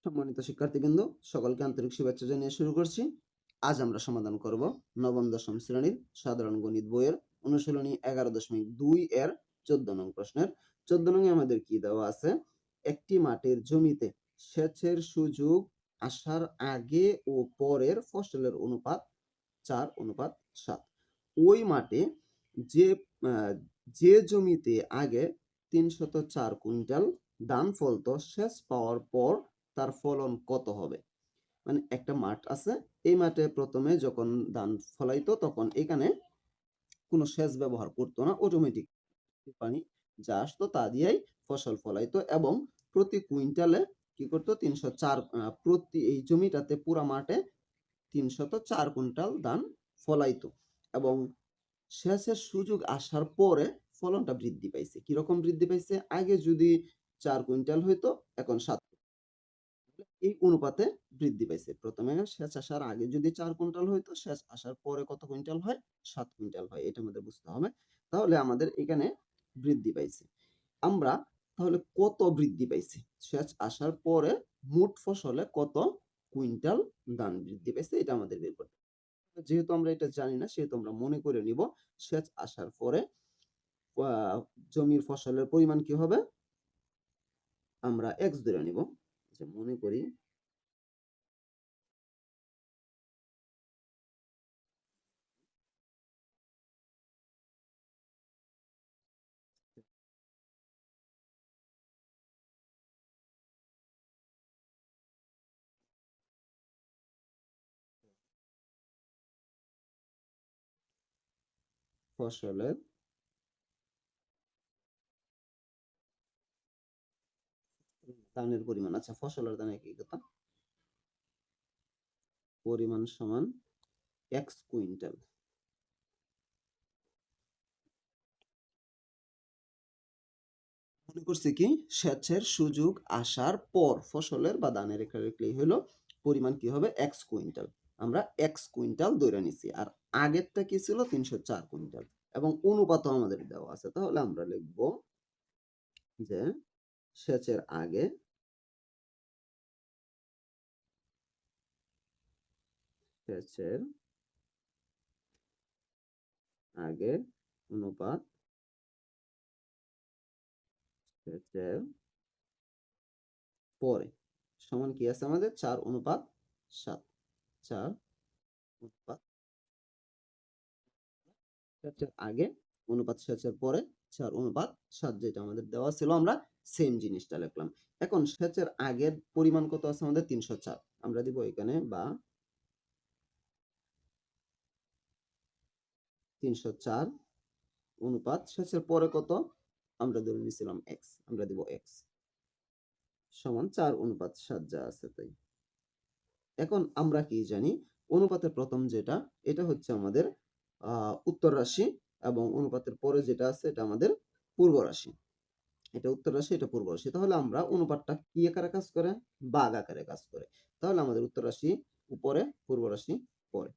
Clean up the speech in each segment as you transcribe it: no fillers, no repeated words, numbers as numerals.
সম্মানিত শিক্ষার্থীবৃন্দ, সকলকে আন্তরিক শুভেচ্ছা জানিয়ে শুরু করছি। আজ আমরা সমাধান করব নবম দশম শ্রেণীর সাধারণ গণিত বইয়ের অনুশীলনী 11.2 এর 14 নং প্রশ্নের। 14 নং আমাদের কি দেওয়া আছে? একটি মাঠের জমিতে সেচের সুযোগ আসার আগে ও পরের ফসলের অনুপাত 4:7। ওই মাঠে যে যে জমিতে আগে 304 কুইন্টাল ধান ফলতো, সেচ পাওয়ার পর তার ফলন কত হবে? মানে একটা মাঠ আছে, এই মাঠে প্রথমে যখন ধান ফলাইতো তখন এখানে কোনো সেচ ব্যবহার করতো না, অটোমেটিক পানি যা আসতো তা দিয়েই ফসল ফলাইতো এবং প্রতি কুইন্টালে কি করতো 304 প্রতি এই জমিটাতে পুরা মাঠে 304 কুইন্টাল ধান ফলাইতো এবং সেচের সুযোগ আসার পরে ফলনটা বৃদ্ধি পাইছে। কিরকম বৃদ্ধি পাইছে? আগে যদি 4 কুইন্টাল হইতো, এখন 7 এই অনুপাতে বৃদ্ধি পাইছে। প্রথমে সেচ আসার আগে যদি 4 কুইন্টাল হইতো, সেচ আসার পরে কত কুইন্টাল হয়? 7 কুইন্টাল হয়। এটা আমাদের বুঝতে হবে। তাহলে আমাদের এখানে বৃদ্ধি পাইছে। আমরা তাহলে কত বৃদ্ধি পাইছে? সেচ আসার পরে মোট ফসলে কত কুইন্টাল ধান বৃদ্ধি পাইছে, এটা আমাদের বের করতে হবে। যেহেতু আমরা এটা জানি না, সেহেতু আমরা মনে করে নিব সেচ আসার পরে জমির ফসলের পরিমাণ কি হবে? আমরা x ধরে নিব। যে মনে করি ফসলের দানের পরিমাণ। আচ্ছা, ফসলের দানের কি কথা? পরিমাণ সমান x কুইন্টাল। মনে করছি কি সেচের সুযোগ আসার পর ফসলের বা ধানের একটা লিখলেই হলো পরিমাণ কি হবে? x quintal. আমরা x কুইন্টাল ধরে নিছি, আর আগেরটা কি ছিল? 304 কুইন্টাল এবং অনুপাতও আমাদের দেওয়া আছে। তাহলে আমরা লিখব যে সেচের আগে সেচের আগে অনুপাত সেচের পরে সমান কি আছে আমাদের? 4:7। 4:7 সেচের আগে অনুপাত সেচের পরে 4:7, যেটা আমাদের দেওয়া ছিল, আমরা সেম জিনিসটা লিখলাম। এখন সেচের আগের পরিমাণ কত আছে আমাদের? 304। আমরা দিব এখানে বা 304 অনুপাত সেচের পরে কত? আমরা ধরে নিয়েছিলাম x, আমরা দিব x সমান 4:7 যা আছে তাই। এখন আমরা কি জানি? অনুপাতের প্রথম যেটা, এটা হচ্ছে আমাদের উত্তর রাশি এবং অনুপাতের পরে যেটা আছে এটা আমাদের পূর্ব রাশি। এটা উত্তর রাশি, এটা পূর্ব রাশি। তাহলে আমরা অনুপাতটা কি আকারে কাজ করে? ভাগ আকারে কাজ করে। তাহলে আমাদের উত্তর রাশি উপরে, পূর্ব রাশি পরে।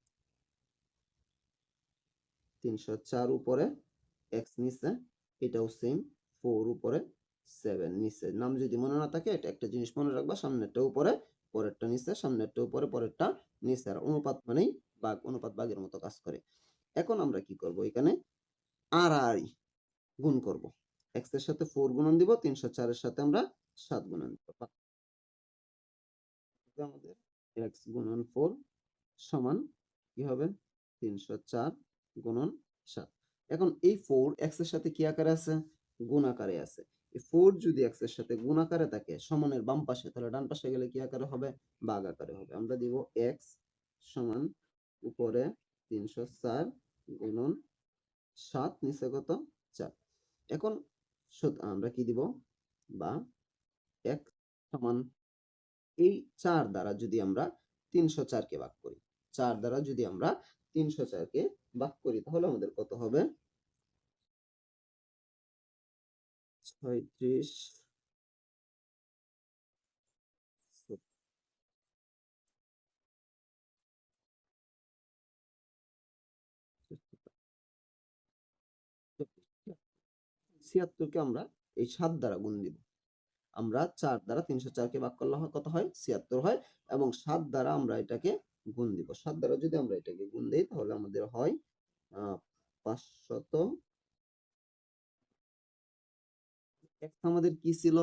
304 উপরে, x নিচে, এটাও সেম। 4 উপরে, 7 নিচে। নাম যদি মনে না থাকে, এটা একটা জিনিস মনে রাখবা, সামনেরটা উপরে, পরেরটা নিচে, সামনেরটা উপরে, পরেরটা নিচে। আর অনুপাত মানেই ভাগ, অনুপাত ভাগের মতো কাজ করে। এখন আমরা কি করব? এখানে আড়াআড়ি গুণ করব। x এর সাথে 4 গুণন দিব, 304 এর সাথে আমরা 7 গুণন দিব। আমাদের x গুণন 4 সমান কি হবে? 304 গুণন 7। এখন এই 4 x এর সাথে কি আকারে আছে? গুণ আকারে আছে। এই 4 যদি x এর সাথে গুণ আকারে থাকে সমানের বাম পাশে, তাহলে ডান পাশে গেলে কি আকারে হবে? ভাগ আকারে হবে। আমরা দিব x সমান উপরে 304 গুণন 7, নিচে কত? 4। এখন আমরা কি দিব? বা x সমান এই 4 দ্বারা যদি আমরা 304 কে ভাগ করি, 4 দ্বারা যদি আমরা 304 কে ভাগ করি, তাহলে আমাদের কত হবে? 36 76 কে আমরা এই 7 দ্বারা গুণ দিব। আমরা 4 দ্বারা 304 কে ভাগ করলে কত হয় 76 হয়, এবং 7 দ্বারা আমরা এটাকে গুণ দিব। 7 দ্বারা যদি আমরা এটাকে গুণ দেই তাহলে আমাদের হয় 500। x আমাদের কি ছিল?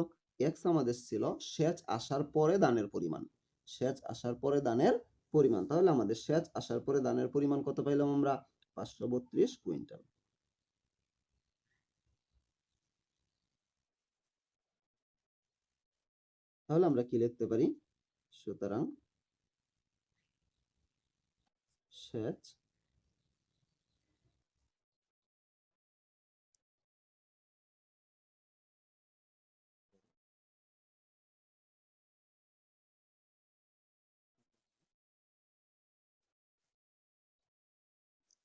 x আমাদের ছিল সেচ আসার পরে দানের পরিমাণ। সেচ আসার পরে দানের পরিমাণ। তাহলে আমাদের সেচ আসার পরে দানের পরিমাণ কত পাইলাম আমরা? 532 কুইন্টাল। তাহলে আমরা কি লিখতে পারি? সুতরাং সেচ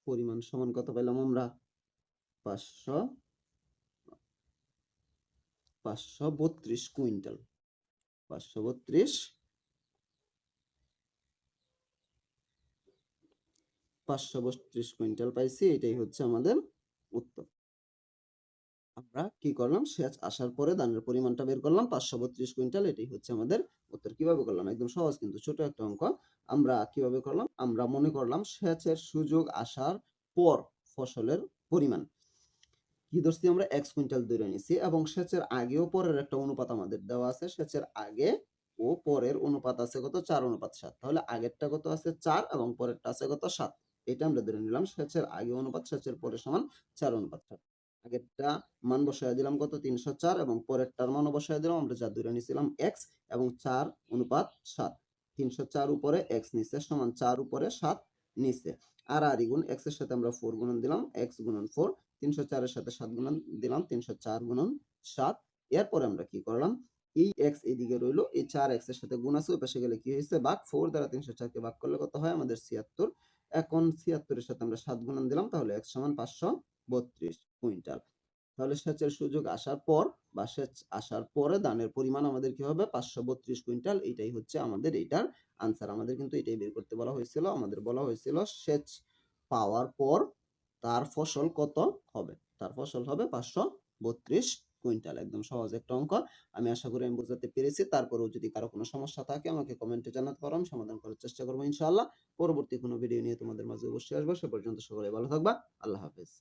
পরিমাণ সমান কত পেলাম আমরা? 532 কুইন্টাল। 532 কুইন্টাল পাইছি, এটাই হচ্ছে আমাদের উত্তর। আমরা কি করলাম? সেচ আসার পরে ধানের পরিমাণটা বের করলাম 532 কুইন্টাল, এটাই হচ্ছে আমাদের উত্তর। কিভাবে করলাম? একদম সহজ, কিন্তু ছোট একটা অঙ্ক। আমরা কিভাবে করলাম? আমরা মনে করলাম সেচের সুযোগ আসার পর ফসলের পরিমাণ কি ধরছি আমরা? x কুইন্টাল ধরে নিছি, এবং সেচের আগে ও পরের একটা অনুপাত আমাদের দেওয়া আছে। সেচের আগে ও পরের অনুপাত আছে কত? 4:7। তাহলে আগেরটা কত আছে? 4, এবং পরেরটা আছে কত? 7। এটা আমরা ধরে নিলাম সেচের আগে অনুপাত সেচের পরে সমান 4:7। আগেরটা মান বসায় দিলাম কত? 304, এবং পরেরটার মান বসায় দিলাম আমরা যা ধরে নিছিলাম x, এবং 4:7। 304 উপরে x নিচে সমান 4 উপরে 7 নিচে। আর গুণ x এর সাথে আমরা 4 গুণন দিলাম, x গুণন 4। 304 এর সাথে 7 গুণন দিলাম, 304 গুণন 7। এরপরে আমরা কি করলাম? এই x এদিকে রইলো, এই 4x এর সাথে গুণ আছে, ওই পাশে গেলে কি হয়েছে? ভাগ। 4 দ্বারা 304 কে ভাগ করলে কত হয়? আমাদের 76। এখন 76 এর সাথে আমরা 7 গুণন দিলাম, তাহলে x সমান 532 কুইন্টাল। তাহলে সেচের সুযোগ আসার পর বা সেচ আসার পরে ধানের পরিমাণ আমাদের কি হবে? 532 কুইন্টাল। এটাই হচ্ছে আমাদের এইটার আনসার। আমাদের কিন্তু এটাই বের করতে বলা হয়েছিল। আমাদের বলা হয়েছিল সেচ পাওয়ার পর তার ফসল কত হবে? তার ফসল হবে 532 কুইন্টাল। একদম সহজ একটা অঙ্ক। আমি আশা করি আমি বোঝাতে পেরেছি। তারপরেও যদি কারো কোনো সমস্যা থাকে আমাকে কমেন্টে জানাতে পারো, আমি সমাধান করার চেষ্টা করবো ইনশাআল্লাহ। পরবর্তী কোনো ভিডিও নিয়ে তোমাদের মাঝে অবশ্যই আসবো। সে পর্যন্ত সকলে ভালো থাকবা। আল্লাহ হাফেজ।